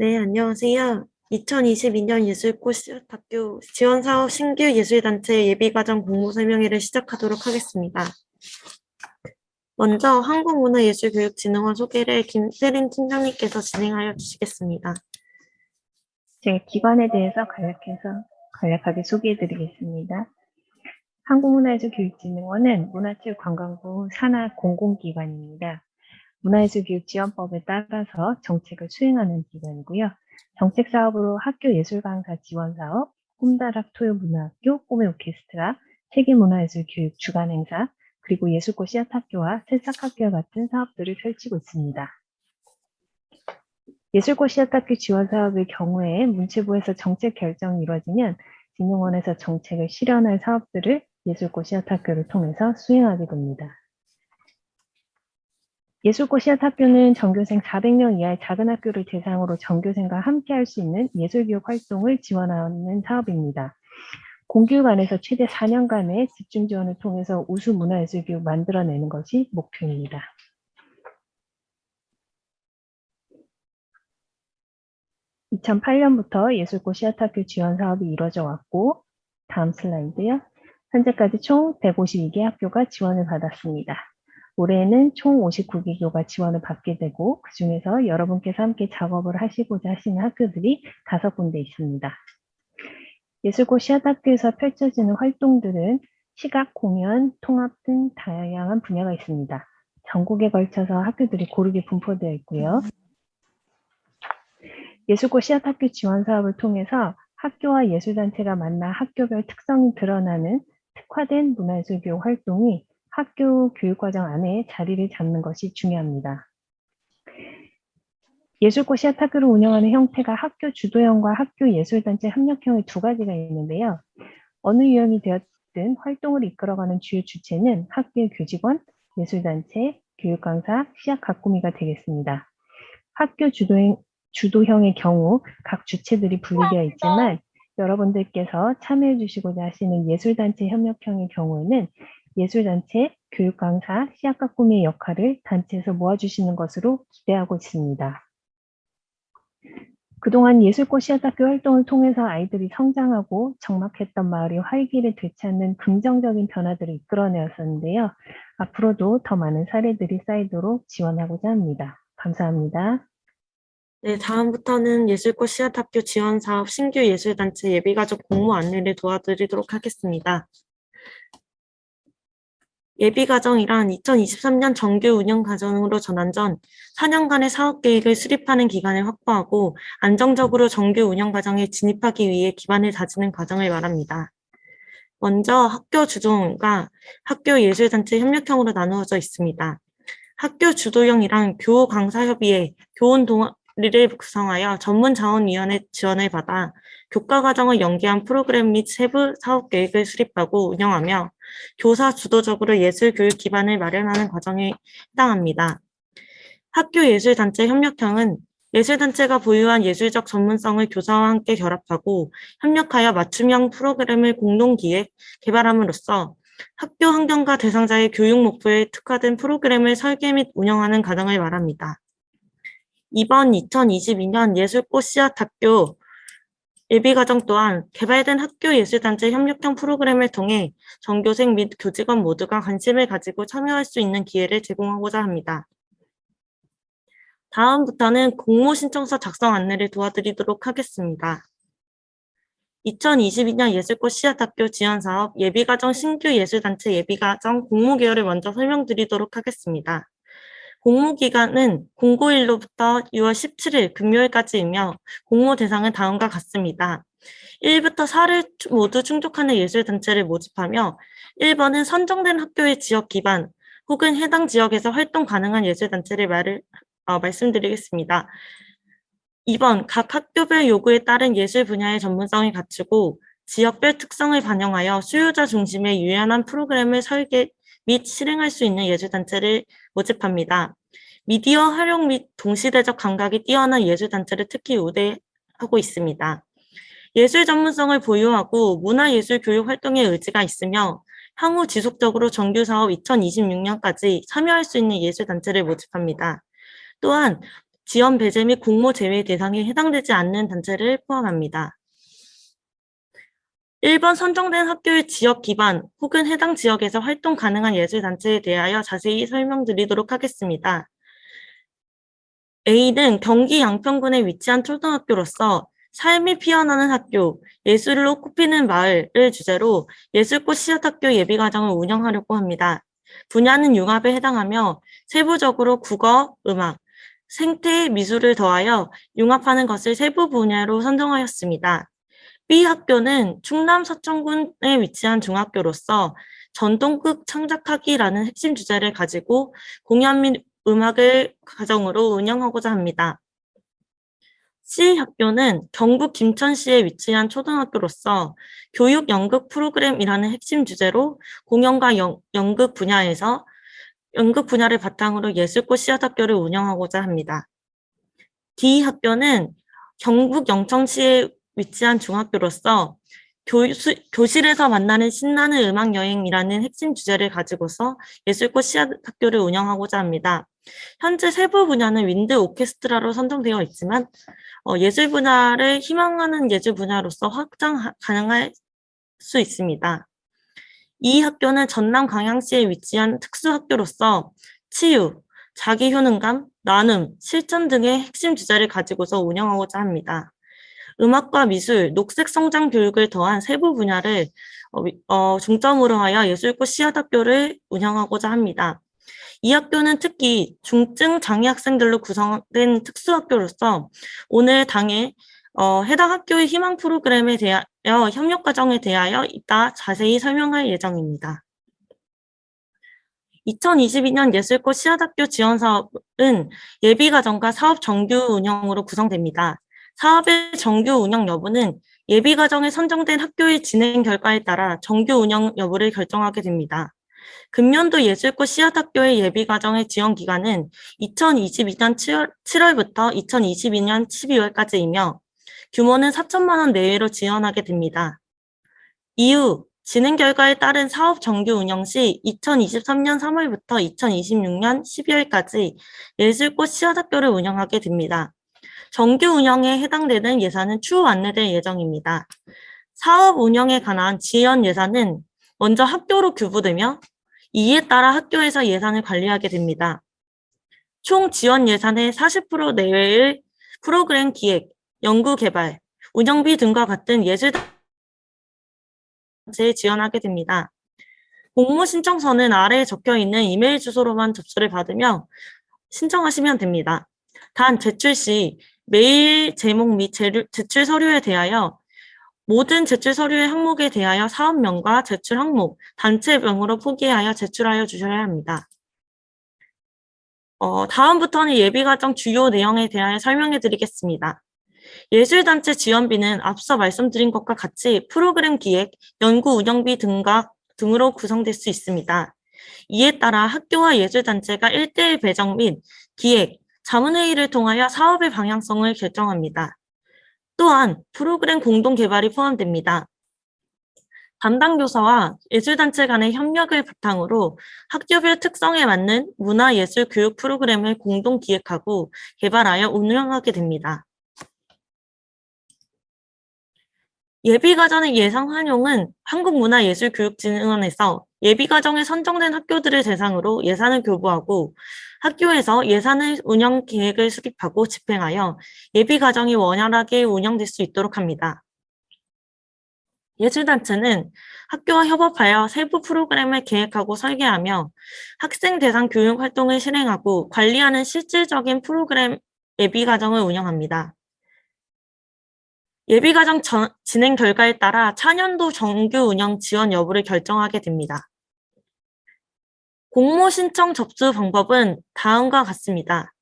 네, 안녕하세요. 2022년 예술꽃 시작학교 지원사업 신규 예술단체 예비과정 공모설명회를 시작하도록 하겠습니다. 먼저 한국문화예술교육진흥원 소개를 김세린 팀장님께서 진행하여 주시겠습니다. 제가 기관에 대해서 간략하게 소개해 드리겠습니다. 한국문화예술교육진흥원은 문화체육관광부 산하 공공기관입니다. 문화예술교육지원법에 따라서 정책을 수행하는 기관이고요. 정책 사업으로 학교 예술강사 지원사업, 꿈다락 토요문화학교, 꿈의 오케스트라, 세계문화예술교육 주간행사, 그리고 예술꽃 씨앗학교와 새싹학교와 같은 사업들을 펼치고 있습니다. 예술꽃 씨앗학교 지원 사업의 경우에 문체부에서 정책 결정이 이루어지면 진흥원에서 정책을 실현할 사업들을 예술꽃 씨앗학교를 통해서 수행하게 됩니다. 예술꽃 씨앗학교는 전교생 400명 이하의 작은 학교를 대상으로 전교생과 함께 할 수 있는 예술교육 활동을 지원하는 사업입니다. 공교육 안에서 최대 4년간의 집중 지원을 통해서 우수 문화예술교육 만들어내는 것이 목표입니다. (2008년부터) 예술꽃 씨앗학교 지원 사업이 이루어져 왔고, 다음 슬라이드요. 현재까지 총 152개 학교가 지원을 받았습니다. 올해에는 총 59개 교가 지원을 받게 되고, 그중에서 여러분께서 함께 작업을 하시고자 하시는 학교들이 5군데 있습니다. 예술꽃 씨앗학교에서 펼쳐지는 활동들은 시각, 공연, 통합 등 다양한 분야가 있습니다. 전국에 걸쳐서 학교들이 고르게 분포되어 있고요. 예술꽃 씨앗학교 지원 사업을 통해서 학교와 예술단체가 만나 학교별 특성이 드러나는 특화된 문화예술교육 활동이 학교 교육과정 안에 자리를 잡는 것이 중요합니다. 예술꽃 씨앗학교를 운영하는 형태가 학교 주도형과 학교 예술단체 협력형의 두 가지가 있는데요. 어느 유형이 되었든 활동을 이끌어가는 주요 주체는 학교의 교직원, 예술단체, 교육강사, 씨앗 가꾸미가 되겠습니다. 학교 주도형의 경우 각 주체들이 분리되어 있지만 여러분들께서 참여해 주시고자 하시는 예술단체 협력형의 경우에는 예술단체, 교육강사, 씨앗 가꾸미의 역할을 단체에서 모아주시는 것으로 기대하고 있습니다. 그동안 예술꽃 씨앗학교 활동을 통해서 아이들이 성장하고 적막했던 마을이 활기를 되찾는 긍정적인 변화들을 이끌어내었었는데요. 앞으로도 더 많은 사례들이 쌓이도록 지원하고자 합니다. 감사합니다. 네, 다음부터는 예술꽃 씨앗학교 지원사업 신규 예술단체 예비과정 공모 안내를 도와드리도록 하겠습니다. 예비과정이란 2023년 정규 운영 과정으로 전환 전 4년간의 사업 계획을 수립하는 기간을 확보하고 안정적으로 정규 운영 과정에 진입하기 위해 기반을 다지는 과정을 말합니다. 먼저 학교 주도형과 학교 예술단체 협력형으로 나누어져 있습니다. 학교 주도형이란 교우 강사 협의회, 교원 동아리를 구성하여 전문자원위원회 지원을 받아 교과 과정을 연계한 프로그램 및 세부 사업 계획을 수립하고 운영하며 교사 주도적으로 예술 교육 기반을 마련하는 과정에 해당합니다. 학교 예술단체 협력형은 예술단체가 보유한 예술적 전문성을 교사와 함께 결합하고 협력하여 맞춤형 프로그램을 공동 기획, 개발함으로써 학교 환경과 대상자의 교육 목표에 특화된 프로그램을 설계 및 운영하는 과정을 말합니다. 이번 2022년 예술꽃 씨앗학교 예비과정 또한 개발된 학교 예술단체 협력형 프로그램을 통해 전교생 및 교직원 모두가 관심을 가지고 참여할 수 있는 기회를 제공하고자 합니다. 다음부터는 공모 신청서 작성 안내를 도와드리도록 하겠습니다. 2022년 예술꽃 씨앗학교 지원사업 예비과정 신규 예술단체 예비과정 공모 개요를 먼저 설명드리도록 하겠습니다. 공모기간은 공고일로부터 6월 17일 금요일까지이며 공모 대상은 다음과 같습니다. 1부터 4를 모두 충족하는 예술단체를 모집하며 1번은 선정된 학교의 지역 기반 혹은 해당 지역에서 활동 가능한 예술단체를 말씀드리겠습니다. 2번, 각 학교별 요구에 따른 예술 분야의 전문성을 갖추고 지역별 특성을 반영하여 수요자 중심의 유연한 프로그램을 설계 및 실행할 수 있는 예술단체를 모집합니다. 미디어 활용 및 동시대적 감각이 뛰어난 예술단체를 특히 우대하고 있습니다. 예술 전문성을 보유하고 문화예술 교육 활동에 의지가 있으며 향후 지속적으로 정규사업 2026년까지 참여할 수 있는 예술단체를 모집합니다. 또한 지원 배제 및 공모 제외 대상에 해당되지 않는 단체를 포함합니다. 1번 선정된 학교의 지역 기반 혹은 해당 지역에서 활동 가능한 예술단체에 대하여 자세히 설명드리도록 하겠습니다. A는 경기 양평군에 위치한 초등학교로서 삶이 피어나는 학교, 예술로 꽃피는 마을을 주제로 예술꽃 씨앗학교 예비과정을 운영하려고 합니다. 분야는 융합에 해당하며 세부적으로 국어, 음악, 생태, 미술을 더하여 융합하는 것을 세부 분야로 선정하였습니다. B 학교는 충남 서천군에 위치한 중학교로서 전통극 창작하기라는 핵심 주제를 가지고 공연 및 음악을 가정으로 운영하고자 합니다. C 학교는 경북 김천시에 위치한 초등학교로서 교육 연극 프로그램이라는 핵심 주제로 공연과 연극 분야에서 연극 분야를 바탕으로 예술꽃 씨앗학교를 운영하고자 합니다. D 학교는 경북 영천시에 위치한 중학교로서 교실에서 만나는 신나는 음악 여행이라는 핵심 주제를 가지고서 예술꽃 씨앗학교를 운영하고자 합니다. 현재 세부 분야는 윈드 오케스트라로 선정되어 있지만 예술 분야를 희망하는 예술 분야로서 확장 가능할 수 있습니다. 이 학교는 전남 광양시에 위치한 특수학교로서 치유, 자기 효능감, 나눔, 실천 등의 핵심 주제를 가지고서 운영하고자 합니다. 음악과 미술, 녹색 성장 교육을 더한 세부 분야를 중점으로 하여 예술꽃 씨앗학교를 운영하고자 합니다. 이 학교는 특히 중증 장애 학생들로 구성된 특수학교로서 오늘 당에 해당 학교의 희망 프로그램에 대하여 협력 과정에 대하여 이따 자세히 설명할 예정입니다. 2022년 예술꽃 씨앗학교 지원 사업은 예비과정과 사업 정규 운영으로 구성됩니다. 사업의 정규 운영 여부는 예비과정에 선정된 학교의 진행 결과에 따라 정규 운영 여부를 결정하게 됩니다. 금년도 예술꽃 씨앗학교의 예비과정의 지원 기간은 2022년 7월부터 2022년 12월까지이며 규모는 4천만 원 내외로 지원하게 됩니다. 이후 진행 결과에 따른 사업 정규 운영 시 2023년 3월부터 2026년 12월까지 예술꽃 씨앗학교를 운영하게 됩니다. 정규 운영에 해당되는 예산은 추후 안내될 예정입니다. 사업 운영에 관한 지원 예산은 먼저 학교로 교부되며 이에 따라 학교에서 예산을 관리하게 됩니다. 총 지원 예산의 40% 내외의 프로그램 기획, 연구 개발, 운영비 등과 같은 예술단체에 지원하게 됩니다. 공모 신청서는 아래에 적혀있는 이메일 주소로만 접수를 받으며 신청하시면 됩니다. 단 제출 시 메일 제목 및 제출 서류에 대하여 모든 제출 서류의 항목에 대하여 사업명과 제출 항목, 단체명으로 포기하여 제출하여 주셔야 합니다. 다음부터는 예비과정 주요 내용에 대하여 설명해 드리겠습니다. 예술단체 지원비는 앞서 말씀드린 것과 같이 프로그램 기획, 연구 운영비 등으로 구성될 수 있습니다. 이에 따라 학교와 예술단체가 1:1 배정 및 기획, 자문회의를 통하여 사업의 방향성을 결정합니다. 또한 프로그램 공동 개발이 포함됩니다. 담당 교사와 예술단체 간의 협력을 바탕으로 학교별 특성에 맞는 문화예술 교육 프로그램을 공동 기획하고 개발하여 운영하게 됩니다. 예비과정의 예상 활용은 한국문화예술교육진흥원에서 예비과정에 선정된 학교들을 대상으로 예산을 교부하고 학교에서 예산을 운영 계획을 수립하고 집행하여 예비과정이 원활하게 운영될 수 있도록 합니다. 예술단체는 학교와 협업하여 세부 프로그램을 계획하고 설계하며 학생 대상 교육 활동을 실행하고 관리하는 실질적인 프로그램 예비과정을 운영합니다. 예비과정 진행 결과에 따라 차년도 정규 운영 지원 여부를 결정하게 됩니다. 공모 신청 접수 방법은 다음과 같습니다.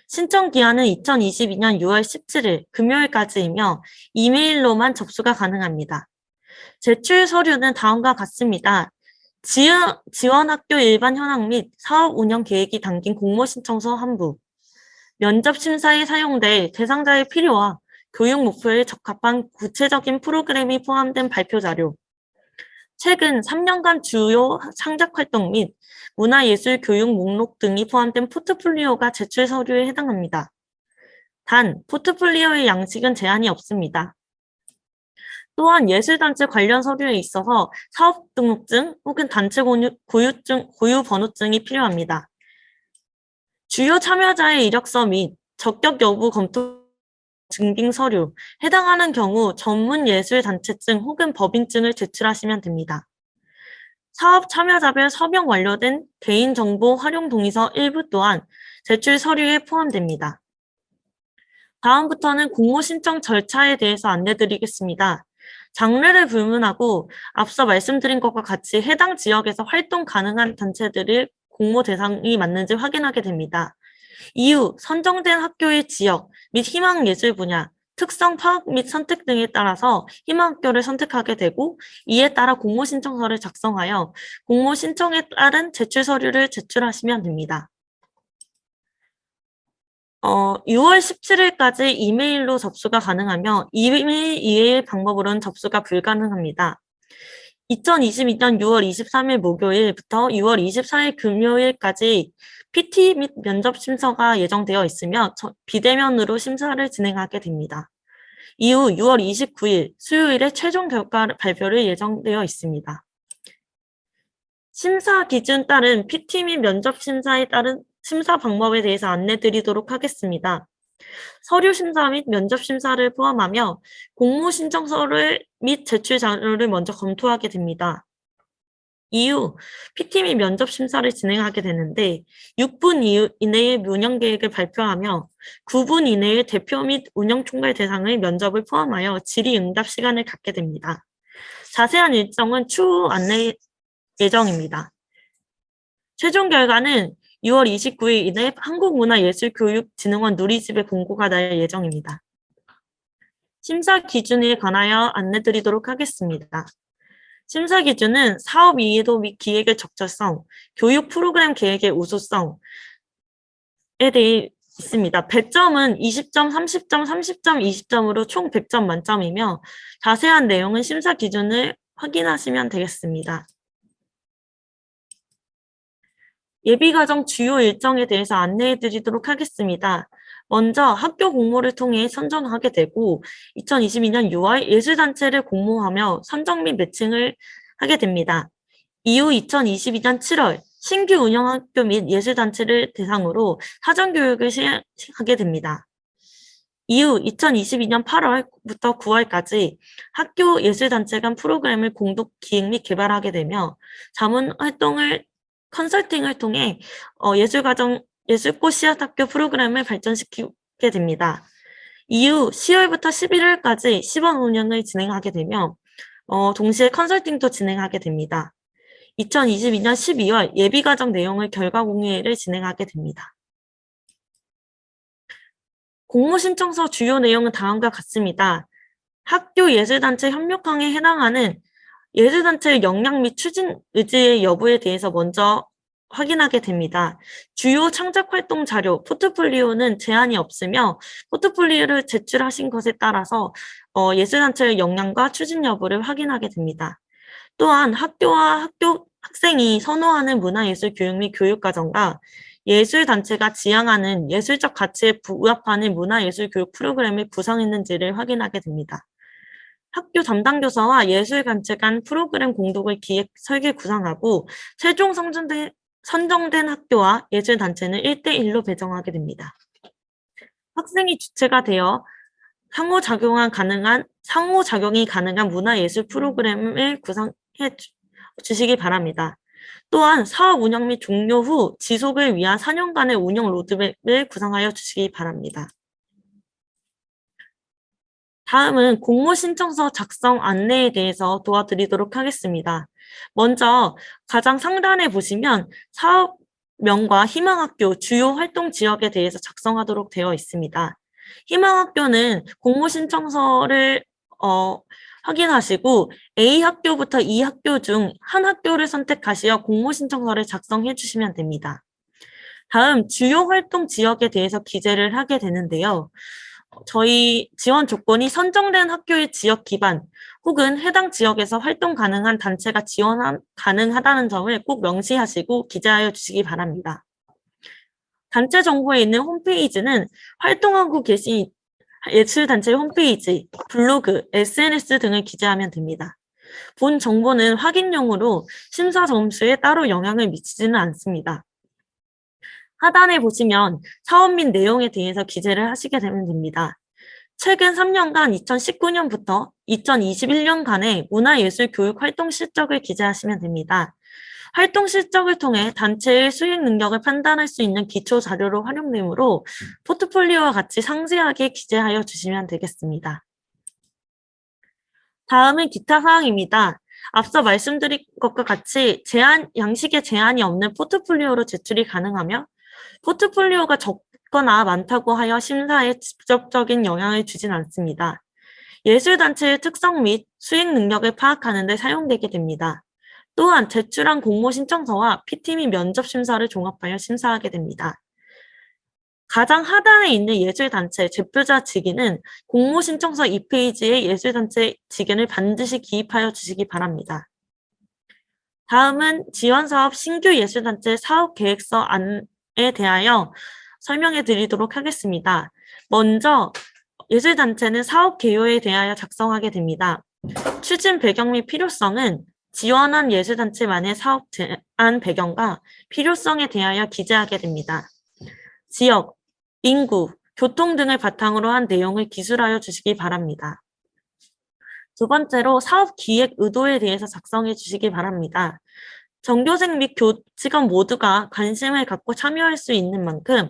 신청 기한은 2022년 6월 17일 금요일까지이며 이메일로만 접수가 가능합니다. 제출 서류는 다음과 같습니다. 지원학교 일반 현황 및 사업 운영 계획이 담긴 공모 신청서 한 부, 면접 심사에 사용될 대상자의 필요와 교육 목표에 적합한 구체적인 프로그램이 포함된 발표 자료, 최근 3년간 주요 창작 활동 및 문화예술 교육 목록 등이 포함된 포트폴리오가 제출 서류에 해당합니다. 단, 포트폴리오의 양식은 제한이 없습니다. 또한 예술단체 관련 서류에 있어서 사업 등록증 혹은 단체 고유 번호증이 필요합니다. 주요 참여자의 이력서 및 적격 여부 검토 증빙 서류, 해당하는 경우 전문 예술단체증 혹은 법인증을 제출하시면 됩니다. 사업 참여자별 서명 완료된 개인정보 활용 동의서 일부 또한 제출 서류에 포함됩니다. 다음부터는 공모 신청 절차에 대해서 안내드리겠습니다. 장르를 불문하고 앞서 말씀드린 것과 같이 해당 지역에서 활동 가능한 단체들을 공모 대상이 맞는지 확인하게 됩니다. 이후 선정된 학교의 지역 및 희망 예술 분야, 특성 파악 및 선택 등에 따라서 희망 학교를 선택하게 되고 이에 따라 공모 신청서를 작성하여 공모 신청에 따른 제출 서류를 제출하시면 됩니다. 6월 17일까지 이메일로 접수가 가능하며 이메일 이외의 방법으로는 접수가 불가능합니다. 2022년 6월 23일 목요일부터 6월 24일 금요일까지 PT 및 면접 심사가 예정되어 있으며 비대면으로 심사를 진행하게 됩니다. 이후 6월 29일 수요일에 최종 결과 발표를 예정되어 있습니다. 심사 기준 따른 PT 및 면접 심사에 따른 심사 방법에 대해서 안내드리도록 하겠습니다. 서류 심사 및 면접 심사를 포함하며 공모 신청서를 및 제출 자료를 먼저 검토하게 됩니다. 이후 PT 및 면접 심사를 진행하게 되는데 6분 이내에 운영 계획을 발표하며 9분 이내에 대표 및 운영 총괄 대상의 면접을 포함하여 질의응답 시간을 갖게 됩니다. 자세한 일정은 추후 안내 예정입니다. 최종 결과는 6월 29일 이내 한국문화예술교육진흥원 누리집에 공고가 날 예정입니다. 심사 기준에 관하여 안내드리도록 하겠습니다. 심사 기준은 사업 이해도 및 기획의 적절성, 교육 프로그램 계획의 우수성에 대해 있습니다. 배점은 20점, 30점, 30점, 20점으로 총 100점 만점이며 자세한 내용은 심사 기준을 확인하시면 되겠습니다. 예비과정 주요 일정에 대해서 안내해 드리도록 하겠습니다. 먼저 학교 공모를 통해 선정하게 되고 2022년 6월 예술단체를 공모하며 선정 및 매칭을 하게 됩니다. 이후 2022년 7월 신규 운영학교 및 예술단체를 대상으로 사전교육을 시행하게 됩니다. 이후 2022년 8월부터 9월까지 학교 예술단체 간 프로그램을 공동 기획 및 개발하게 되며 자문활동을 컨설팅을 통해 예술꽃 씨앗학교 프로그램을 발전시키게 됩니다. 이후 10월부터 11월까지 시범 운영을 진행하게 되며 동시에 컨설팅도 진행하게 됩니다. 2022년 12월 예비과정 내용을 결과 공유회를 진행하게 됩니다. 공모 신청서 주요 내용은 다음과 같습니다. 학교 예술단체 협력항에 해당하는 예술단체의 역량 및 추진 의지의 여부에 대해서 먼저 확인하게 됩니다. 주요 창작활동 자료, 포트폴리오는 제한이 없으며 포트폴리오를 제출하신 것에 따라서 예술단체의 역량과 추진 여부를 확인하게 됩니다. 또한 학교와 학생이 선호하는 문화예술 교육 및 교육과정과 예술단체가 지향하는 예술적 가치에 부합하는 문화예술 교육 프로그램을 구성했는지를 확인하게 됩니다. 학교 담당 교사와 예술단체 간 프로그램 공독을 기획, 설계, 구상하고 최종 선정된 학교와 예술단체는 1대1로 배정하게 됩니다. 학생이 주체가 되어 상호작용이 가능한 문화예술 프로그램을 구성해 주시기 바랍니다. 또한 사업 운영 및 종료 후 지속을 위한 4년간의 운영 로드맵을 구성하여 주시기 바랍니다. 다음은 공모 신청서 작성 안내에 대해서 도와드리도록 하겠습니다. 먼저 가장 상단에 보시면 사업명과 희망학교 주요 활동 지역에 대해서 작성하도록 되어 있습니다. 희망학교는 공모 신청서를 확인하시고 A학교부터 E학교 중 한 학교를 선택하시어 공모 신청서를 작성해 주시면 됩니다. 다음 주요 활동 지역에 대해서 기재를 하게 되는데요. 저희 지원 조건이 선정된 학교의 지역 기반 혹은 해당 지역에서 활동 가능한 단체가 지원 가능하다는 점을 꼭 명시하시고 기재하여 주시기 바랍니다. 단체 정보에 있는 홈페이지는 활동하고 계신 예술단체 홈페이지, 블로그, SNS 등을 기재하면 됩니다. 본 정보는 확인용으로 심사 점수에 따로 영향을 미치지는 않습니다. 하단에 보시면 사업 및 내용에 대해서 기재를 하시게 되면 됩니다. 최근 3년간 2019년부터 2021년간의 문화예술교육 활동 실적을 기재하시면 됩니다. 활동 실적을 통해 단체의 수익 능력을 판단할 수 있는 기초 자료로 활용되므로 포트폴리오와 같이 상세하게 기재하여 주시면 되겠습니다. 다음은 기타 사항입니다. 앞서 말씀드린 것과 같이 양식의 제한이 없는 포트폴리오로 제출이 가능하며 포트폴리오가 적거나 많다고 하여 심사에 직접적인 영향을 주진 않습니다. 예술단체의 특성 및 수익 능력을 파악하는 데 사용되게 됩니다. 또한 제출한 공모 신청서와 PT 및 면접 심사를 종합하여 심사하게 됩니다. 가장 하단에 있는 예술단체 제표자 직위는 공모 신청서 2페이지에 예술단체 직위를 반드시 기입하여 주시기 바랍니다. 다음은 지원사업 신규 예술단체 사업계획서 안에 대하여 설명해 드리도록 하겠습니다. 먼저 예술단체는 사업 개요에 대하여 작성하게 됩니다. 추진 배경 및 필요성은 지원한 예술단체만의 사업 제안 배경과 필요성에 대하여 기재하게 됩니다. 지역, 인구, 교통 등을 바탕으로 한 내용을 기술하여 주시기 바랍니다. 두 번째로 사업 기획 의도에 대해서 작성해 주시기 바랍니다. 전교생 및 교직원 모두가 관심을 갖고 참여할 수 있는 만큼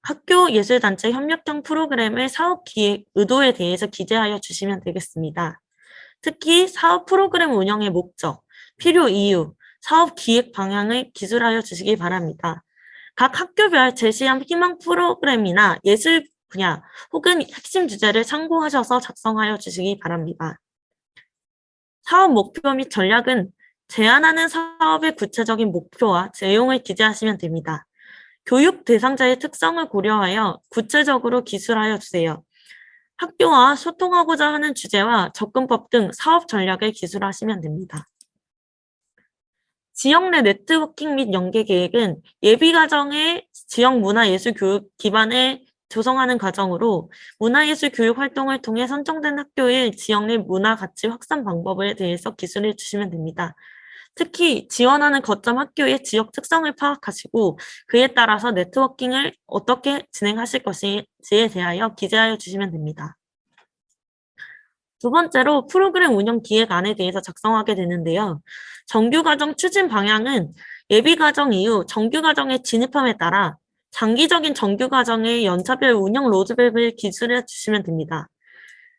학교 예술단체 협력형 프로그램의 사업 기획 의도에 대해서 기재하여 주시면 되겠습니다. 특히 사업 프로그램 운영의 목적, 필요 이유, 사업 기획 방향을 기술하여 주시기 바랍니다. 각 학교별 제시한 희망 프로그램이나 예술 분야 혹은 핵심 주제를 참고하셔서 작성하여 주시기 바랍니다. 사업 목표 및 전략은 제안하는 사업의 구체적인 목표와 내용을 기재하시면 됩니다. 교육 대상자의 특성을 고려하여 구체적으로 기술하여 주세요. 학교와 소통하고자 하는 주제와 접근법 등 사업 전략을 기술하시면 됩니다. 지역 내 네트워킹 및 연계 계획은 예비과정의 지역 문화예술교육 기반을 조성하는 과정으로 문화예술 교육 활동을 통해 선정된 학교의 지역 내 문화 가치 확산 방법에 대해서 기술해 주시면 됩니다. 특히 지원하는 거점 학교의 지역 특성을 파악하시고 그에 따라서 네트워킹을 어떻게 진행하실 것인지에 대하여 기재하여 주시면 됩니다. 두 번째로 프로그램 운영 기획안에 대해서 작성하게 되는데요. 정규과정 추진 방향은 예비과정 이후 정규과정에 진입함에 따라 장기적인 정규과정의 연차별 운영 로드맵을 기술해 주시면 됩니다.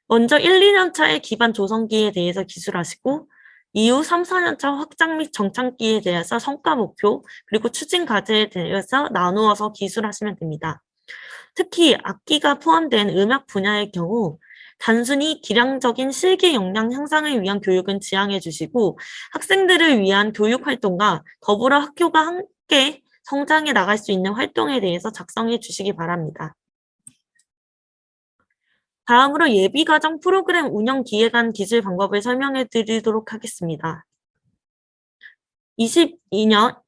먼저 1, 2년 차의 기반 조성기에 대해서 기술하시고 이후 3, 4년 차 확장 및 정착기에 대해서 성과 목표 그리고 추진 과제에 대해서 나누어서 기술하시면 됩니다. 특히 악기가 포함된 음악 분야의 경우 단순히 기량적인 실기 역량 향상을 위한 교육은 지양해 주시고 학생들을 위한 교육 활동과 더불어 학교가 함께 성장해 나갈 수 있는 활동에 대해서 작성해 주시기 바랍니다. 다음으로 예비과정 프로그램 운영 기획안 기술 방법을 설명해 드리도록 하겠습니다. 22년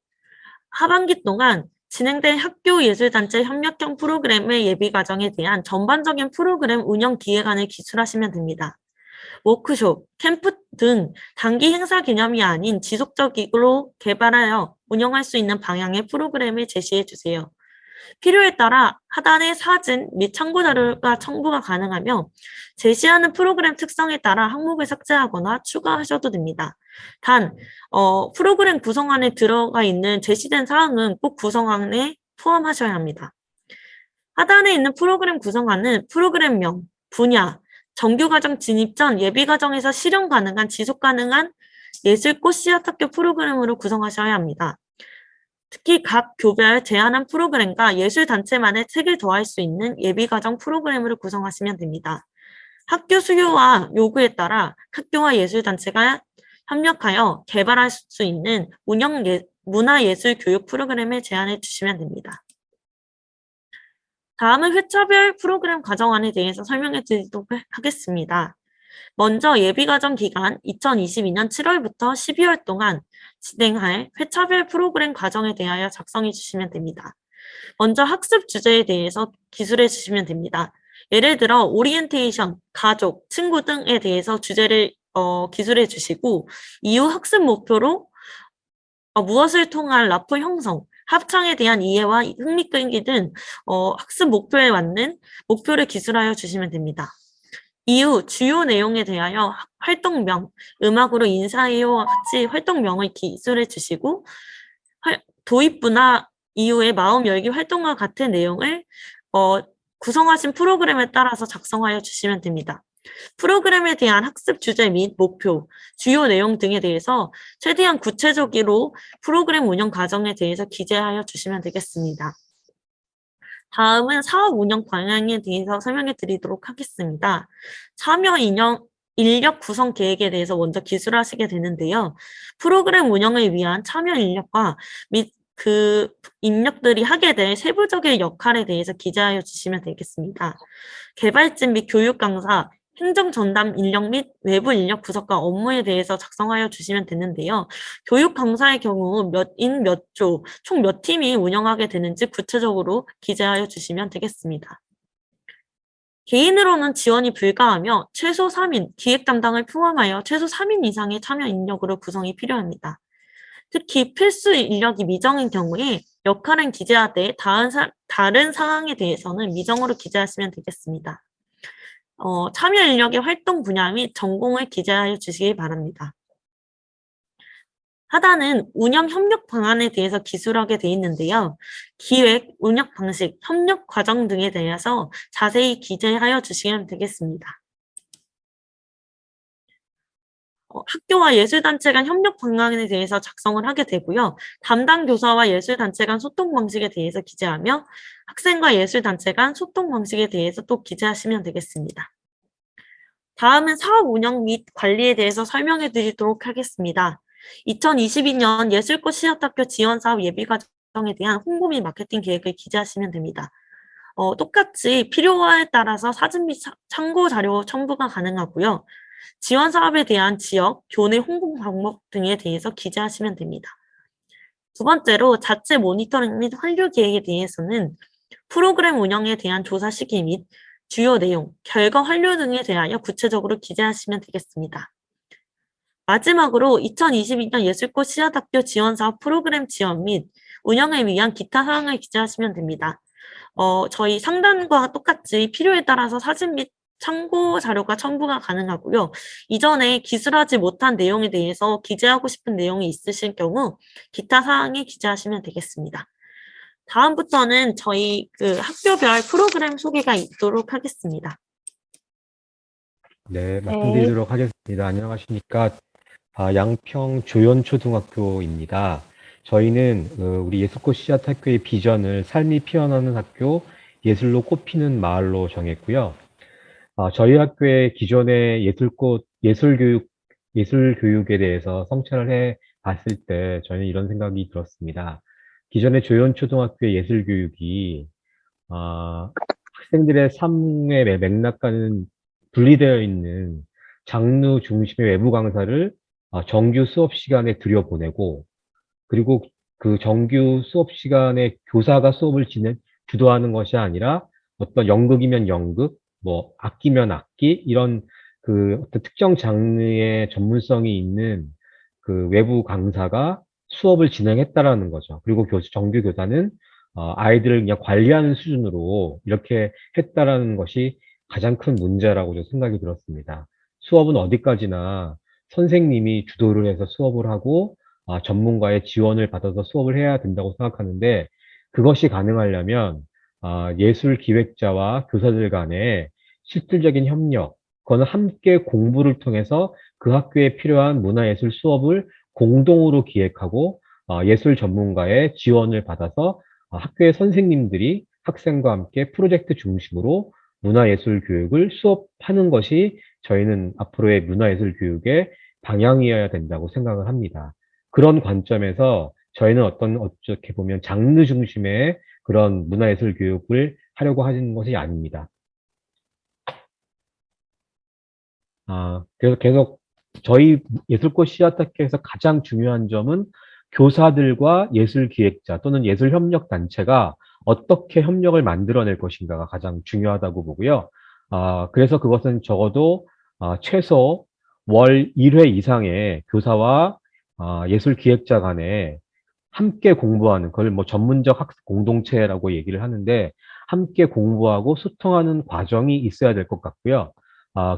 하반기 동안 진행된 학교 예술단체 협력형 프로그램의 예비과정에 대한 전반적인 프로그램 운영 기획안을 기술하시면 됩니다. 워크숍, 캠프 등 단기 행사 개념이 아닌 지속적으로 개발하여 운영할 수 있는 방향의 프로그램을 제시해 주세요. 필요에 따라 하단에 사진 및 참고 자료가 첨부가 가능하며 제시하는 프로그램 특성에 따라 항목을 삭제하거나 추가하셔도 됩니다. 단, 프로그램 구성안에 들어가 있는 제시된 사항은 꼭 구성안에 포함하셔야 합니다. 하단에 있는 프로그램 구성안은 프로그램명, 분야, 정규과정 진입 전 예비과정에서 실현 가능한 지속 가능한 예술꽃 씨앗학교 프로그램으로 구성하셔야 합니다. 특히 각 교별 제한한 프로그램과 예술단체만의 책을 더할 수 있는 예비과정 프로그램으로 구성하시면 됩니다. 학교 수요와 요구에 따라 학교와 예술단체가 협력하여 개발할 수 있는 문화예술 교육 프로그램을 제안해 주시면 됩니다. 다음은 회차별 프로그램 과정안에 대해서 설명해 드리도록 하겠습니다. 먼저 예비과정 기간 2022년 7월부터 12월 동안 진행할 회차별 프로그램 과정에 대하여 작성해 주시면 됩니다. 먼저 학습 주제에 대해서 기술해 주시면 됩니다. 예를 들어 오리엔테이션, 가족, 친구 등에 대해서 주제를 기술해 주시고 이후 학습 목표로 무엇을 통한 라포 형성, 합창에 대한 이해와 흥미 끌기 등 학습 목표에 맞는 목표를 기술하여 주시면 됩니다. 이후 주요 내용에 대하여 활동명, 음악으로 인사해요와 같이 활동명을 기술해 주시고 도입부나 이후에 마음 열기 활동과 같은 내용을 구성하신 프로그램에 따라서 작성하여 주시면 됩니다. 프로그램에 대한 학습 주제 및 목표, 주요 내용 등에 대해서 최대한 구체적으로 프로그램 운영 과정에 대해서 기재하여 주시면 되겠습니다. 다음은 사업 운영 방향에 대해서 설명해 드리도록 하겠습니다. 참여 인력 구성 계획에 대해서 먼저 기술하시게 되는데요. 프로그램 운영을 위한 참여 인력과 및 그 인력들이 하게 될 세부적인 역할에 대해서 기재하여 주시면 되겠습니다. 개발진 및 교육 강사, 행정 전담 인력 및 외부 인력 구성과 업무에 대해서 작성하여 주시면 되는데요. 교육 강사의 경우 몇 인 몇 조, 총 몇 팀이 운영하게 되는지 구체적으로 기재하여 주시면 되겠습니다. 개인으로는 지원이 불가하며 최소 3인, 기획 담당을 포함하여 최소 3인 이상의 참여 인력으로 구성이 필요합니다. 특히 필수 인력이 미정인 경우에 역할은 기재하되 다른 사항에 대해서는 미정으로 기재하시면 되겠습니다. 참여 인력의 활동 분야 및 전공을 기재하여 주시기 바랍니다. 하단은 운영 협력 방안에 대해서 기술하게 되어 있는데요. 기획, 운영 방식, 협력 과정 등에 대해서 자세히 기재하여 주시면 되겠습니다. 학교와 예술단체 간 협력 방안에 대해서 작성을 하게 되고요. 담당 교사와 예술단체 간 소통 방식에 대해서 기재하며 학생과 예술단체 간 소통 방식에 대해서 또 기재하시면 되겠습니다. 다음은 사업 운영 및 관리에 대해서 설명해 드리도록 하겠습니다. 2022년 예술꽃 씨앗학교 지원사업 예비과정에 대한 홍보 및 마케팅 계획을 기재하시면 됩니다. 똑같이 필요에 따라서 사진 및 참고 자료 첨부가 가능하고요. 지원 사업에 대한 지역, 교내 홍보 방법 등에 대해서 기재하시면 됩니다. 두 번째로 자체 모니터링 및 환류 계획에 대해서는 프로그램 운영에 대한 조사 시기 및 주요 내용, 결과 환류 등에 대하여 구체적으로 기재하시면 되겠습니다. 마지막으로 2022년 예술꽃 씨앗학교 지원사업 프로그램 지원 및 운영을 위한 기타 사항을 기재하시면 됩니다. 저희 상단과 똑같이 필요에 따라서 사진 및 참고 자료가 첨부가 가능하고요. 이전에 기술하지 못한 내용에 대해서 기재하고 싶은 내용이 있으실 경우 기타 사항에 기재하시면 되겠습니다. 다음부터는 저희 학교별 프로그램 소개가 있도록 하겠습니다. 네, 말씀드리도록 하겠습니다. 안녕하십니까. 양평 조연초등학교입니다. 저희는 우리 예술꽃 씨앗학교의 비전을 삶이 피어나는 학교, 예술로 꽃피는 마을로 정했고요. 저희 학교의 기존의 예술교육에 대해서 성찰을 해 봤을 때 저는 이런 생각이 들었습니다. 기존의 조연초등학교의 예술교육이 학생들의 삶의 맥락과는 분리되어 있는 장르 중심의 외부 강사를 정규 수업 시간에 들여보내고, 그리고 그 정규 수업 시간에 교사가 수업을 주도하는 것이 아니라 어떤 연극이면 연극, 뭐 악기면 악기, 이런 그 어떤 특정 장르의 전문성이 있는 그 외부 강사가 수업을 진행했다라는 거죠. 그리고 정규 교사는 아이들을 그냥 관리하는 수준으로 이렇게 했다라는 것이 가장 큰 문제라고 저 생각이 들었습니다. 수업은 어디까지나 선생님이 주도를 해서 수업을 하고 전문가의 지원을 받아서 수업을 해야 된다고 생각하는데, 그것이 가능하려면 예술 기획자와 교사들 간의 실질적인 협력, 그거는 함께 공부를 통해서 그 학교에 필요한 문화예술 수업을 공동으로 기획하고 예술 전문가의 지원을 받아서 학교의 선생님들이 학생과 함께 프로젝트 중심으로 문화예술 교육을 수업하는 것이 저희는 앞으로의 문화예술 교육의 방향이어야 된다고 생각을 합니다. 그런 관점에서 저희는 어떻게 보면 장르 중심의 그런 문화예술 교육을 하려고 하는 것이 아닙니다. 그래서 계속 저희 예술꽃 씨앗학교에서 가장 중요한 점은 교사들과 예술기획자 또는 예술협력단체가 어떻게 협력을 만들어낼 것인가가 가장 중요하다고 보고요. 그래서 그것은 적어도 최소 월 1회 이상의 교사와 예술기획자 간에 함께 공부하는, 그걸 뭐 전문적 학습 공동체라고 얘기를 하는데, 함께 공부하고 소통하는 과정이 있어야 될 것 같고요.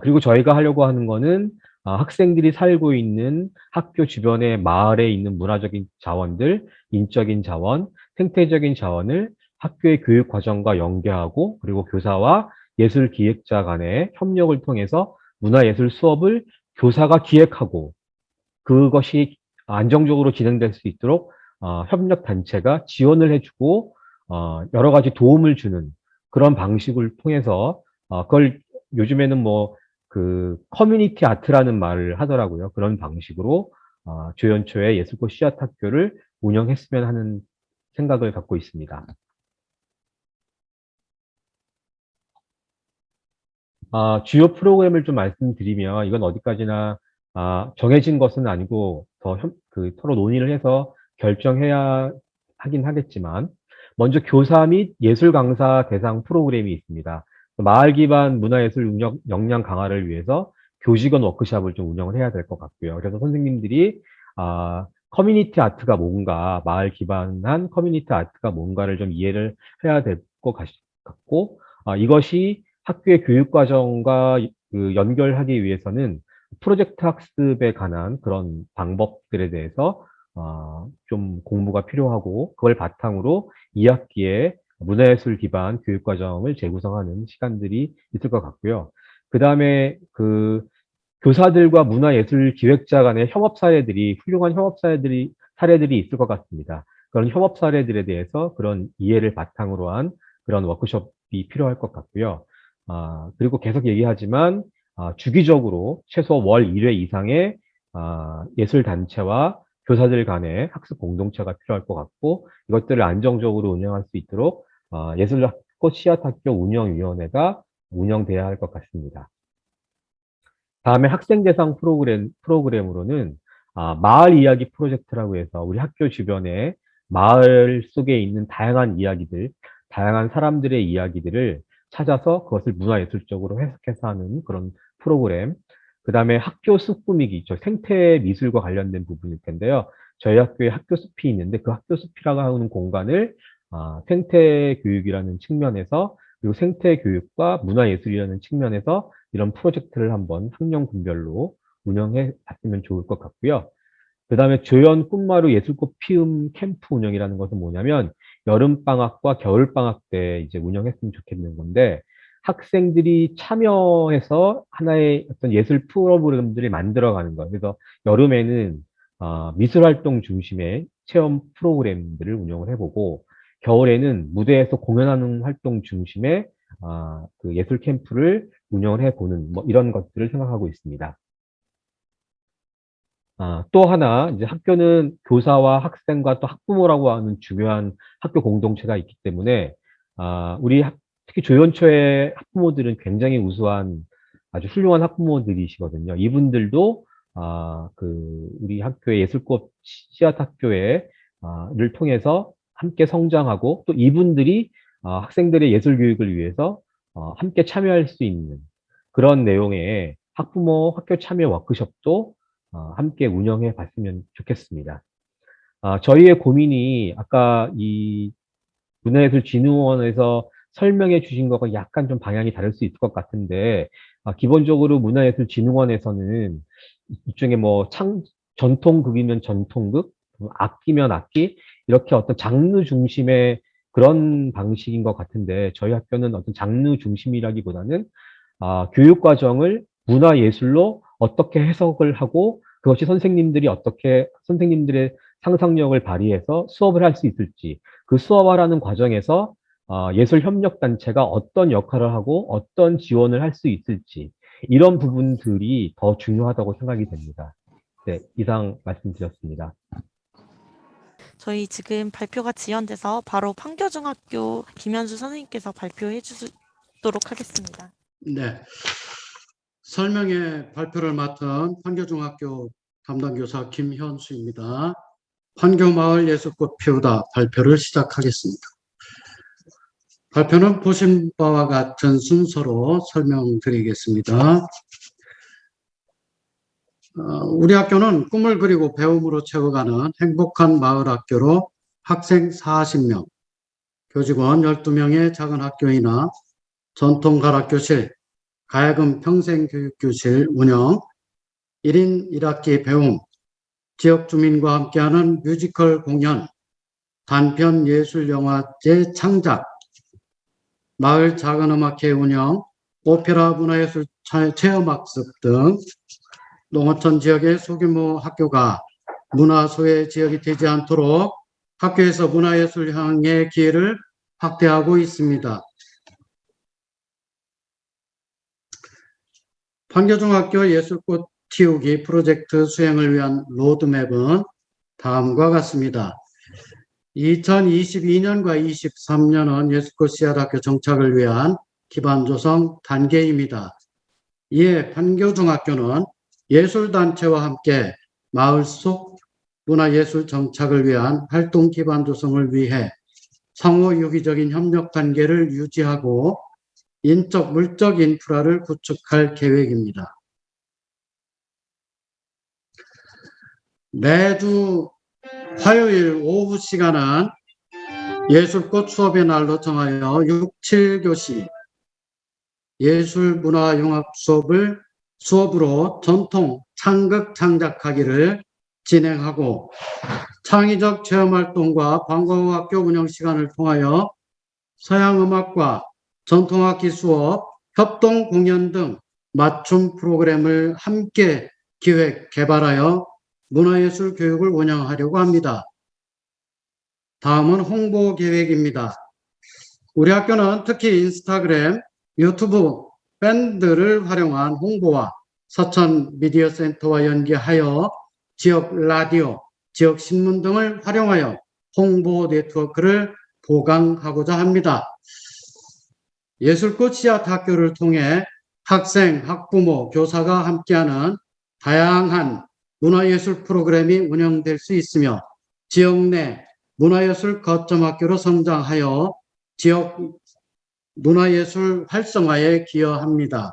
그리고 저희가 하려고 하는 거는 학생들이 살고 있는 학교 주변의 마을에 있는 문화적인 자원들, 인적인 자원, 생태적인 자원을 학교의 교육 과정과 연계하고, 그리고 교사와 예술 기획자 간의 협력을 통해서 문화예술 수업을 교사가 기획하고, 그것이 안정적으로 진행될 수 있도록 협력 단체가 지원을 해주고 여러 가지 도움을 주는 그런 방식을 통해서 그걸 요즘에는 뭐 그 커뮤니티 아트라는 말을 하더라고요. 그런 방식으로 조연초의 예술꽃 씨앗 학교를 운영했으면 하는 생각을 갖고 있습니다. 주요 프로그램을 좀 말씀드리면, 이건 어디까지나 정해진 것은 아니고 서로 논의를 해서 결정해야 하긴 하겠지만, 먼저 교사 및 예술 강사 대상 프로그램이 있습니다. 마을 기반 문화예술 역량 강화를 위해서 교직원 워크숍을 좀 운영을 해야 될 것 같고요. 그래서 선생님들이 커뮤니티 아트가 뭔가, 마을 기반한 커뮤니티 아트가 뭔가를 좀 이해를 해야 될 것 같고, 이것이 학교의 교육과정과 연결하기 위해서는 프로젝트 학습에 관한 그런 방법들에 대해서 좀 공부가 필요하고, 그걸 바탕으로 2학기에 문화예술 기반 교육과정을 재구성하는 시간들이 있을 것 같고요. 그 다음에 교사들과 문화예술 기획자 간의 협업 사례들이, 훌륭한 협업 사례들이 있을 것 같습니다. 그런 협업 사례들에 대해서 그런 이해를 바탕으로 한 그런 워크숍이 필요할 것 같고요. 그리고 계속 얘기하지만 주기적으로 최소 월 1회 이상의 예술단체와 교사들 간의 학습 공동체가 필요할 것 같고, 이것들을 안정적으로 운영할 수 있도록 예술꽃 씨앗학교 운영위원회가 운영돼야 할 것 같습니다. 다음에 학생 대상 프로그램으로는 마을 이야기 프로젝트라고 해서 우리 학교 주변에 마을 속에 있는 다양한 이야기들, 다양한 사람들의 이야기들을 찾아서 그것을 문화예술적으로 해석해서 하는 그런 프로그램. 그 다음에 학교 숲 꾸미기, 생태 미술과 관련된 부분일 텐데요. 저희 학교에 학교 숲이 있는데, 그 학교 숲이라고 하는 공간을 생태 교육이라는 측면에서, 그리고 생태 교육과 문화예술이라는 측면에서 이런 프로젝트를 한번 학년 군별로 운영해 봤으면 좋을 것 같고요. 그 다음에 조연 꿈마루 예술꽃 피움 캠프 운영이라는 것은 뭐냐면, 여름방학과 겨울방학 때 이제 운영했으면 좋겠는 건데, 학생들이 참여해서 하나의 어떤 예술 프로그램들이 만들어가는 거예요. 그래서 여름에는 미술활동 중심의 체험 프로그램들을 운영을 해보고, 겨울에는 무대에서 공연하는 활동 중심의 그 예술 캠프를 운영을 해보는 뭐 이런 것들을 생각하고 있습니다. 또 하나, 이제 학교는 교사와 학생과 또 학부모라고 하는 중요한 학교 공동체가 있기 때문에, 특히 조연초의 학부모들은 굉장히 우수한 아주 훌륭한 학부모들이시거든요. 이분들도, 우리 학교의 예술꽃 씨앗 학교에, 를 통해서 함께 성장하고, 또 이분들이, 학생들의 예술 교육을 위해서, 함께 참여할 수 있는 그런 내용의 학부모 학교 참여 워크숍도 함께 운영해 봤으면 좋겠습니다. 저희의 고민이 아까 이 문화예술진흥원에서 설명해 주신 것과 약간 좀 방향이 다를 수 있을 것 같은데, 기본적으로 문화예술진흥원에서는 일종의 뭐 전통극이면 전통극, 악기면 악기, 이렇게 어떤 장르 중심의 그런 방식인 것 같은데, 저희 학교는 어떤 장르 중심이라기보다는 교육 과정을 문화예술로 어떻게 해석을 하고, 그것이 선생님들의 상상력을 발휘해서 수업을 할 수 있을지, 그 수업하라는 과정에서 예술협력단체가 어떤 역할을 하고 어떤 지원을 할 수 있을지, 이런 부분들이 더 중요하다고 생각이 됩니다. 네, 이상 말씀드렸습니다. 저희 지금 발표가 지연돼서 바로 판교중학교 김현수 선생님께서 발표해 주도록 하겠습니다. 네. 설명회 발표를 맡은 판교중학교 담당교사 김현수입니다. 판교마을 예술꽃 피우다 발표를 시작하겠습니다. 발표는 보신 바와 같은 순서로 설명드리겠습니다. 우리 학교는 꿈을 그리고 배움으로 채워가는 행복한 마을 학교로 학생 40명, 교직원 12명의 작은 학교이나 전통 가락교실, 가야금 평생교육교실 운영, 1인 1학기 배움, 지역 주민과 함께하는 뮤지컬 공연, 단편 예술영화제 창작, 마을 작은음악회 운영, 오페라 문화예술 체험학습 등 농어촌 지역의 소규모 학교가 문화소외 지역이 되지 않도록 학교에서 문화예술향의 기회를 확대하고 있습니다. 판교중학교 예술꽃 틔우기 프로젝트 수행을 위한 로드맵은 다음과 같습니다. 2022년과 23년은 예술꽃 씨앗학교 정착을 위한 기반 조성 단계입니다. 이에 판교중학교는 예술단체와 함께 마을 속 문화예술 정착을 위한 활동 기반 조성을 위해 상호 유기적인 협력 단계를 유지하고 인적, 물적 인프라를 구축할 계획입니다. 매주 화요일 오후 시간은 예술꽃 수업의 날로 정하여 6, 7교시 예술문화융합 수업으로 전통 창극 창작하기를 진행하고 창의적 체험활동과 관광학교 운영 시간을 통하여 서양음악과 전통악기 수업, 협동 공연 등 맞춤 프로그램을 함께 기획, 개발하여 문화예술 교육을 운영하려고 합니다. 다음은 홍보 계획입니다. 우리 학교는 특히 인스타그램, 유튜브, 밴드를 활용한 홍보와 서천 미디어 센터와 연계하여 지역 라디오, 지역 신문 등을 활용하여 홍보 네트워크를 보강하고자 합니다. 예술꽃 씨앗 학교를 통해 학생, 학부모, 교사가 함께하는 다양한 문화예술 프로그램이 운영될 수 있으며 지역 내 문화예술 거점 학교로 성장하여 지역 문화예술 활성화에 기여합니다.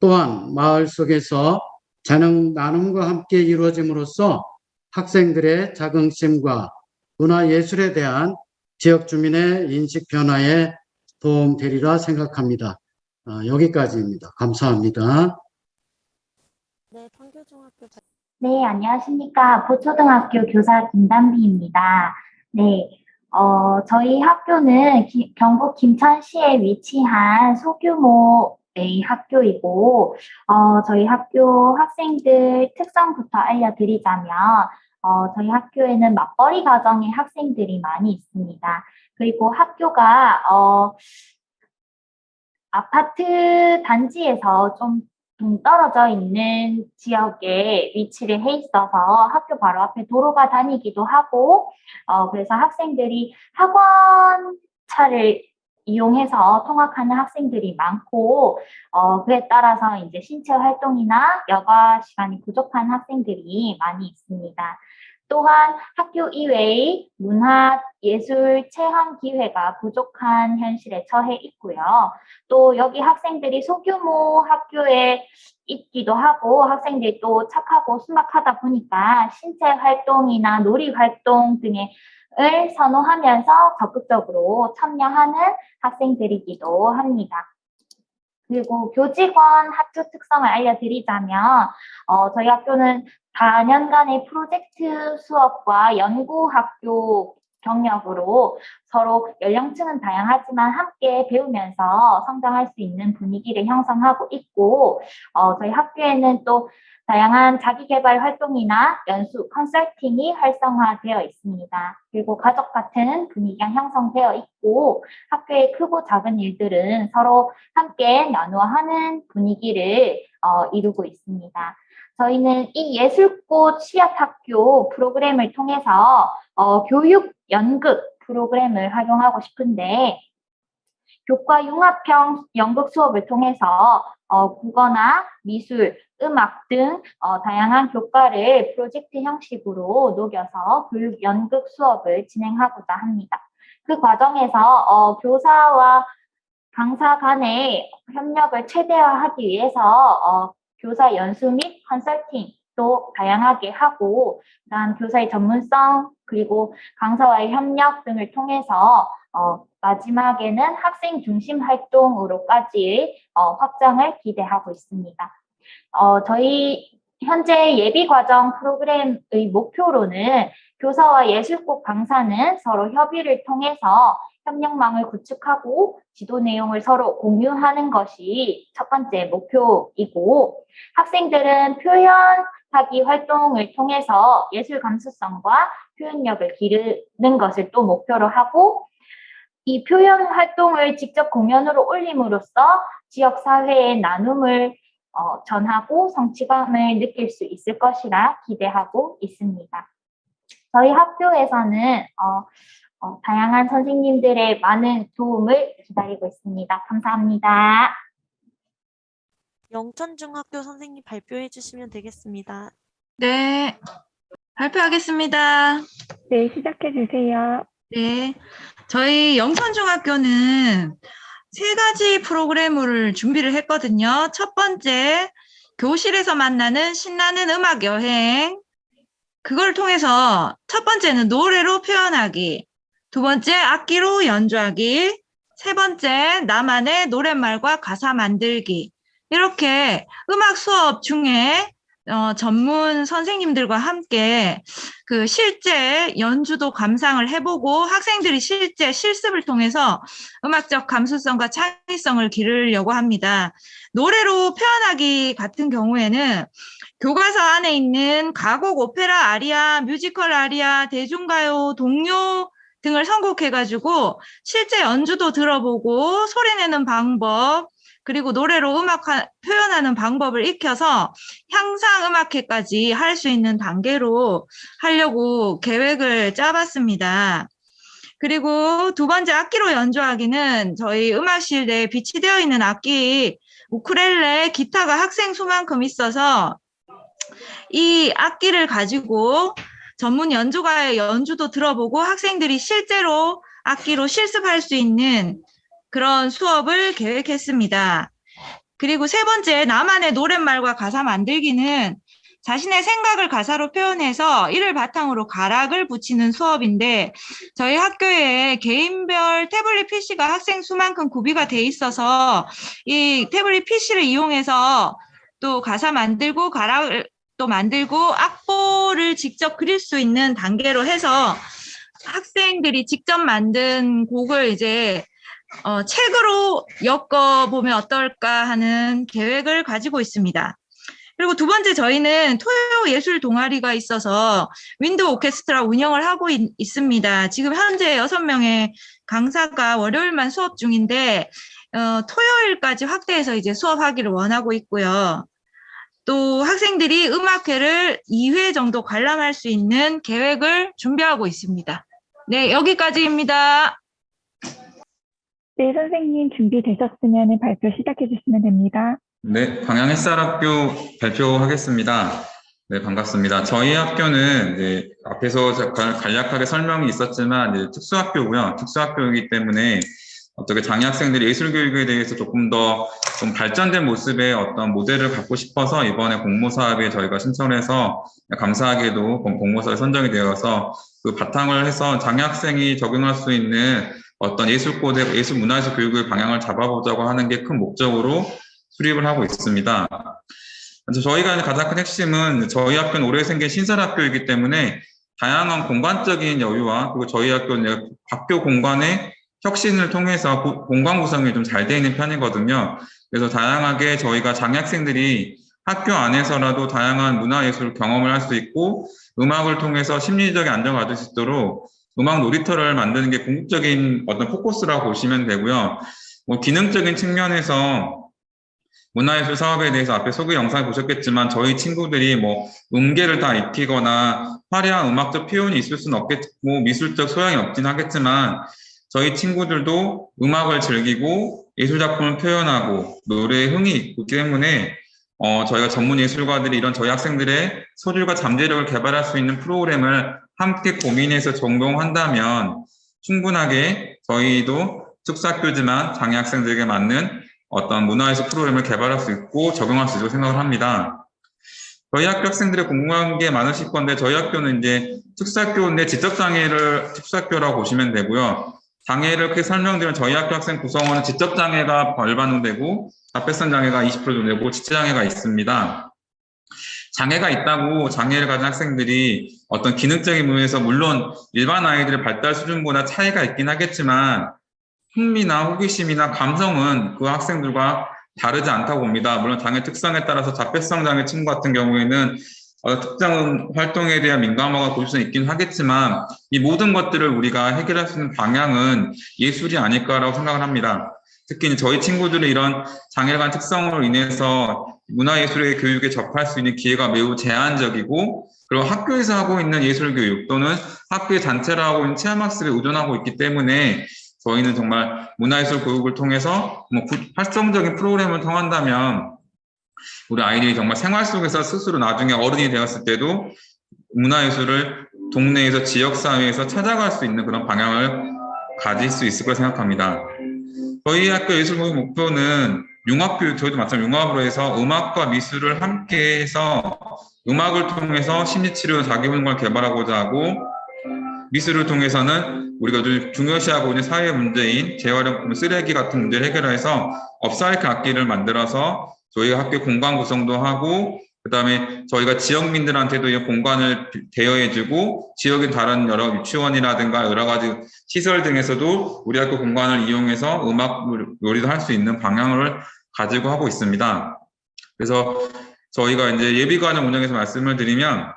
또한 마을 속에서 재능 나눔과 함께 이루어짐으로써 학생들의 자긍심과 문화예술에 대한 지역 주민의 인식 변화에 도움되리라 생각합니다. 여기까지입니다. 감사합니다. 네, 판교중학교 네, 안녕하십니까. 보초등학교 교사 김단비입니다. 네, 저희 학교는 경북 김천시에 위치한 소규모의 학교이고, 저희 학교 학생들 특성부터 알려드리자면, 저희 학교에는 맞벌이 가정의 학생들이 많이 있습니다. 그리고 학교가, 아파트 단지에서 좀 동떨어져 있는 지역에 위치를 해 있어서 학교 바로 앞에 도로가 다니기도 하고, 그래서 학생들이 학원차를 이용해서 통학하는 학생들이 많고, 그에 따라서 이제 신체 활동이나 여가 시간이 부족한 학생들이 많이 있습니다. 또한 학교 이외의 문화, 예술, 체험 기회가 부족한 현실에 처해 있고요. 또 여기 학생들이 소규모 학교에 있기도 하고 학생들이 또 착하고 순박하다 보니까 신체 활동이나 놀이 활동 등을 선호하면서 적극적으로 참여하는 학생들이기도 합니다. 그리고 교직원 학교 특성을 알려드리자면 저희 학교는 4년간의 프로젝트 수업과 연구학교 경력으로 서로 연령층은 다양하지만 함께 배우면서 성장할 수 있는 분위기를 형성하고 있고 저희 학교에는 또 다양한 자기개발 활동이나 연수, 컨설팅이 활성화되어 있습니다. 그리고 가족 같은 분위기가 형성되어 있고 학교의 크고 작은 일들은 서로 함께 나누어 하는 분위기를 이루고 있습니다. 저희는 이 예술꽃 씨앗학교 프로그램을 통해서 교육 연극 프로그램을 활용하고 싶은데 교과 융합형 연극 수업을 통해서 국어나 미술, 음악 등 다양한 교과를 프로젝트 형식으로 녹여서 교육 연극 수업을 진행하고자 합니다. 그 과정에서 교사와 강사 간의 협력을 최대화하기 위해서 교사 연수 및 컨설팅도 다양하게 하고, 그다음 교사의 전문성 그리고 강사와의 협력 등을 통해서 마지막에는 학생 중심 활동으로까지 확장을 기대하고 있습니다. 저희 현재 예비 과정 프로그램의 목표로는 교사와 예술국 강사는 서로 협의를 통해서 협력망을 구축하고 지도 내용을 서로 공유하는 것이 첫 번째 목표이고, 학생들은 표현하기 활동을 통해서 예술 감수성과 표현력을 기르는 것을 또 목표로 하고, 이 표현 활동을 직접 공연으로 올림으로써 지역 사회의 나눔을 전하고 성취감을 느낄 수 있을 것이라 기대하고 있습니다. 저희 학교에서는 다양한 선생님들의 많은 도움을 기다리고 있습니다. 감사합니다. 영천중학교 선생님 발표해 주시면 되겠습니다. 네, 발표하겠습니다. 네, 시작해 주세요. 네, 저희 영천중학교는 3가지 프로그램을 준비를 했거든요. 첫 번째, 교실에서 만나는 신나는 음악 여행. 그걸 통해서 첫 번째는 노래로 표현하기, 두 번째 악기로 연주하기, 세 번째 나만의 노랫말과 가사 만들기. 이렇게 음악 수업 중에 전문 선생님들과 함께 그 실제 연주도 감상을 해보고 학생들이 실제 실습을 통해서 음악적 감수성과 창의성을 기르려고 합니다. 노래로 표현하기 같은 경우에는 교과서 안에 있는 가곡 오페라 아리아, 뮤지컬 아리아, 대중가요, 동요 등을 선곡해가지고 실제 연주도 들어보고 소리내는 방법, 그리고 노래로 음악 표현하는 방법을 익혀서 향상음악회까지 할 수 있는 단계로 하려고 계획을 짜봤습니다. 그리고 두 번째 악기로 연주하기는 저희 음악실 내에 비치되어 있는 악기, 우쿨렐레, 기타가 학생 수만큼 있어서 이 악기를 가지고 전문 연주가의 연주도 들어보고 학생들이 실제로 악기로 실습할 수 있는 그런 수업을 계획했습니다. 그리고 세 번째, 나만의 노랫말과 가사 만들기는 자신의 생각을 가사로 표현해서 이를 바탕으로 가락을 붙이는 수업인데, 저희 학교에 개인별 태블릿 PC가 학생 수만큼 구비가 돼 있어서 이 태블릿 PC를 이용해서 또 가사 만들고 가락을 또 만들고 악보를 직접 그릴 수 있는 단계로 해서 학생들이 직접 만든 곡을 이제 책으로 엮어보면 어떨까 하는 계획을 가지고 있습니다. 그리고 두 번째, 저희는 토요 예술 동아리가 있어서 윈드 오케스트라 운영을 하고 있습니다. 지금 현재 6명의 강사가 월요일만 수업 중인데 토요일까지 확대해서 이제 수업하기를 원하고 있고요. 또 학생들이 음악회를 2회 정도 관람할 수 있는 계획을 준비하고 있습니다. 네, 여기까지입니다. 네, 선생님 준비되셨으면 발표 시작해 주시면 됩니다. 네, 광양햇살학교 발표하겠습니다. 네, 반갑습니다. 저희 학교는 이제 앞에서 간략하게 설명이 있었지만 이제 특수학교고요. 특수학교이기 때문에 어떻게 장애학생들이 예술교육에 대해서 조금 더 좀 발전된 모습의 어떤 모델을 갖고 싶어서 이번에 공모사업에 저희가 신청해서 감사하게도 공모사에 선정이 되어서 그 바탕을 해서 장애학생이 적용할 수 있는 어떤 예술고대, 예술문화예술 교육의 방향을 잡아보자고 하는 게 큰 목적으로 수립을 하고 있습니다. 저희가 가장 큰 핵심은 저희 학교는 올해 생긴 신설학교이기 때문에 다양한 공간적인 여유와 그리고 저희 학교는 학교 공간의 혁신을 통해서 공간 구성이 좀 잘 되어 있는 편이거든요. 그래서 다양하게 저희가 장애학생들이 학교 안에서라도 다양한 문화예술 경험을 할 수 있고 음악을 통해서 심리적인 안정을 얻을 수 있도록 음악 놀이터를 만드는 게 궁극적인 어떤 포커스라고 보시면 되고요. 기능적인 측면에서 문화예술 사업에 대해서 앞에 소개 영상 보셨겠지만 저희 친구들이 음계를 다 익히거나 화려한 음악적 표현이 있을 수는 없겠고 미술적 소양이 없긴 하겠지만 저희 친구들도 음악을 즐기고 예술 작품을 표현하고 노래에 흥이 있기 때문에 저희가 전문 예술가들이 이런 저희 학생들의 소질과 잠재력을 개발할 수 있는 프로그램을 함께 고민해서 적용한다면 충분하게 저희도 특수학교지만 장애 학생들에게 맞는 어떤 문화예술 프로그램을 개발할 수 있고 적용할 수 있다고 생각을 합니다. 저희 학교 학생들이 궁금한 게 많으실 건데 저희 학교는 이제 특수학교인데 지적장애를 특수학교라고 보시면 되고요. 장애를 그렇게 설명드리면 저희 학교 학생 구성원은 지적장애가 절반 되고 자폐성 장애가 20% 정도 되고 지체장애가 있습니다. 장애가 있다고 장애를 가진 학생들이 어떤 기능적인 부분에서 물론 일반 아이들의 발달 수준보다 차이가 있긴 하겠지만 흥미나 호기심이나 감성은 그 학생들과 다르지 않다고 봅니다. 물론 장애 특성에 따라서 자폐성 장애 친구 같은 경우에는 특정 활동에 대한 민감함과 고집성이 있긴 하겠지만 이 모든 것들을 우리가 해결할 수 있는 방향은 예술이 아닐까라고 생각을 합니다. 특히 저희 친구들이 이런 장애에 관한 특성으로 인해서 문화예술의 교육에 접할 수 있는 기회가 매우 제한적이고 그리고 학교에서 하고 있는 예술교육 또는 학교의 단체로 하고 있는 체험학습에 의존하고 있기 때문에 저희는 정말 문화예술 교육을 통해서 활성적인 프로그램을 통한다면 우리 아이들이 정말 생활 속에서 스스로 나중에 어른이 되었을 때도 문화예술을 동네에서 지역사회에서 찾아갈 수 있는 그런 방향을 가질 수 있을 거라 생각합니다. 저희 학교 예술교육 목표는 융합교육, 저희도 마찬가지로 융합으로 해서 음악과 미술을 함께해서 음악을 통해서 심리치료 자기훈련을 개발하고자 하고 미술을 통해서는 우리가 중요시하고 있는 사회 문제인 재활용품 쓰레기 같은 문제를 해결해서 업사이클 악기를 만들어서 저희 학교 공간 구성도 하고 그다음에 저희가 지역민들한테도 이 공간을 대여해주고 지역의 다른 여러 유치원이라든가 여러 가지 시설 등에서도 우리 학교 공간을 이용해서 음악 놀이도 할 수 있는 방향을 가지고 하고 있습니다. 그래서 저희가 이제 예비과정 운영에서 말씀을 드리면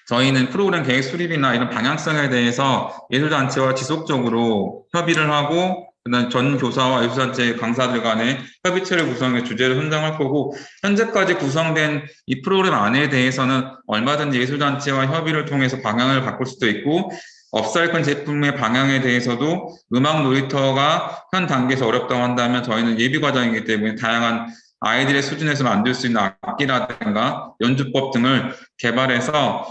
저희는 프로그램 계획 수립이나 이런 방향성에 대해서 예술단체와 지속적으로 협의를 하고 그다음 전 교사와 예술단체 강사들 간의 협의체를 구성해 주제를 선정할 거고 현재까지 구성된 이 프로그램 안에 대해서는 얼마든지 예술단체와 협의를 통해서 방향을 바꿀 수도 있고 업사이클 제품의 방향에 대해서도 음악 놀이터가 현 단계에서 어렵다고 한다면 저희는 예비 과정이기 때문에 다양한 아이들의 수준에서 만들 수 있는 악기라든가 연주법 등을 개발해서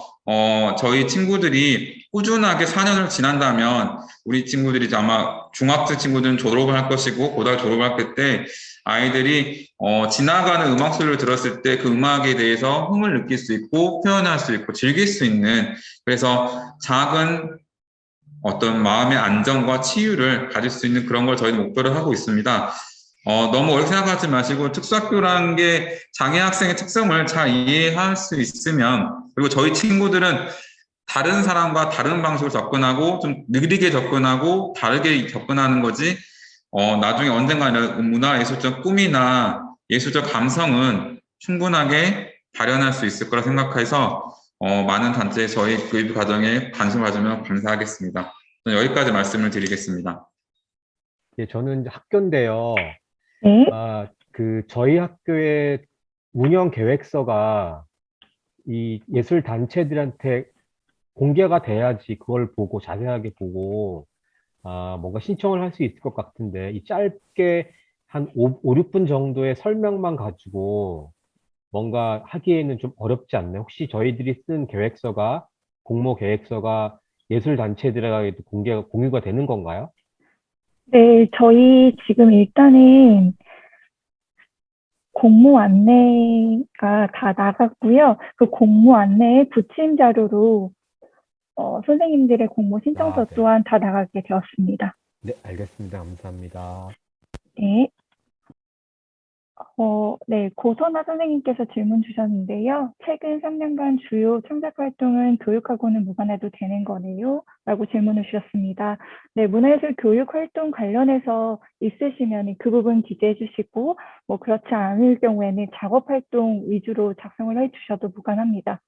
저희 친구들이 꾸준하게 4년을 지난다면 우리 친구들이 이제 아마 중학생 친구들은 졸업을 할 것이고 고등학교 졸업을 할 때 아이들이 지나가는 음악 소리를 들었을 때 그 음악에 대해서 흥을 느낄 수 있고 표현할 수 있고 즐길 수 있는 그래서 작은 어떤 마음의 안정과 치유를 가질 수 있는 그런 걸 저희는 목표로 하고 있습니다. 너무 어렵게 생각하지 마시고 특수학교라는 게 장애 학생의 특성을 잘 이해할 수 있으면 그리고 저희 친구들은 다른 사람과 다른 방식으로 접근하고 좀 느리게 접근하고 다르게 접근하는 거지 나중에 언젠가 문화예술적 꿈이나 예술적 감성은 충분하게 발현할 수 있을 거라 생각해서 많은 단체에 저희 교육 과정에 관심을 가지면 감사하겠습니다. 저는 여기까지 말씀을 드리겠습니다. 예, 저는 이제 학교인데요. 네. 저희 학교의 운영 계획서가 이 예술 단체들한테 공개가 돼야지 그걸 보고 자세하게 보고 뭔가 신청을 할 수 있을 것 같은데 이 짧게 한 5, 6분 정도의 설명만 가지고 뭔가 하기에는 좀 어렵지 않나요? 혹시 저희들이 쓴 계획서가 공모 계획서가 예술 단체들에게도 공유가 되는 건가요? 네, 저희 지금 일단은 공모 안내가 다 나갔고요. 그 공모 안내에 붙임 자료로 선생님들의 공모 신청서 네. 또한 다 나가게 되었습니다. 네, 알겠습니다. 감사합니다. 네. 네, 고선아 선생님께서 질문 주셨는데요. 최근 3년간 주요 창작 활동은 교육하고는 무관해도 되는 거네요? 라고 질문을 주셨습니다. 네, 문화예술 교육 활동 관련해서 있으시면 그 부분 기재해 주시고, 뭐 그렇지 않을 경우에는 작업 활동 위주로 작성을 해 주셔도 무관합니다.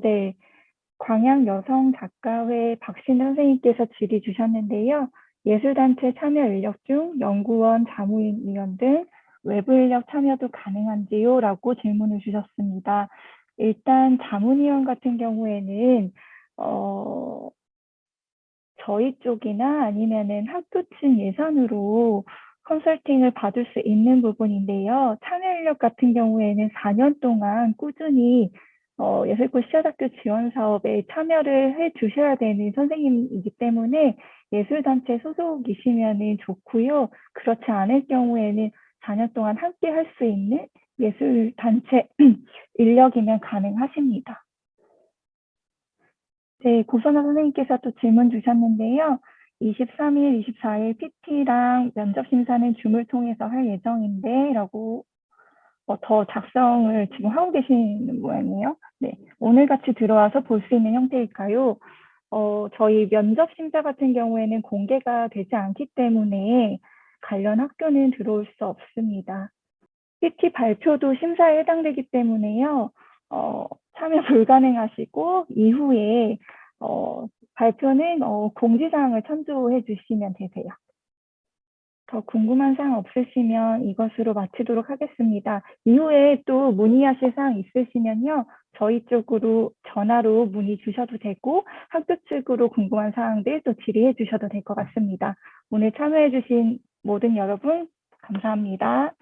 네. 광양 여성 작가회 박신 선생님께서 질의 주셨는데요. 예술단체 참여 인력 중 연구원, 자문위원 등 외부 인력 참여도 가능한지요? 라고 질문을 주셨습니다. 일단 자문위원 같은 경우에는 저희 쪽이나 아니면은 학교 측 예산으로 컨설팅을 받을 수 있는 부분인데요. 참여 인력 같은 경우에는 4년 동안 꾸준히 예술꽃 시아학교 지원 사업에 참여를 해 주셔야 되는 선생님이기 때문에 예술단체 소속이시면 좋고요. 그렇지 않을 경우에는 4년 동안 함께 할 수 있는 예술단체 인력이면 가능하십니다. 네, 고선아 선생님께서 또 질문 주셨는데요. 23일, 24일 PT랑 면접 심사는 줌을 통해서 할 예정인데 라고 더 작성을 지금 하고 계시는 모양이에요. 네, 오늘같이 들어와서 볼 수 있는 형태일까요? 저희 면접 심사 같은 경우에는 공개가 되지 않기 때문에 관련 학교는 들어올 수 없습니다. PT 발표도 심사에 해당되기 때문에요. 참여 불가능하시고 이후에 발표는 공지사항을 첨부해 주시면 되세요. 더 궁금한 사항 없으시면 이것으로 마치도록 하겠습니다. 이후에 또 문의하실 사항 있으시면요. 저희 쪽으로 전화로 문의 주셔도 되고 학교 측으로 궁금한 사항들 또 질의해 주셔도 될 것 같습니다. 오늘 참여해 주신 모든 여러분 감사합니다.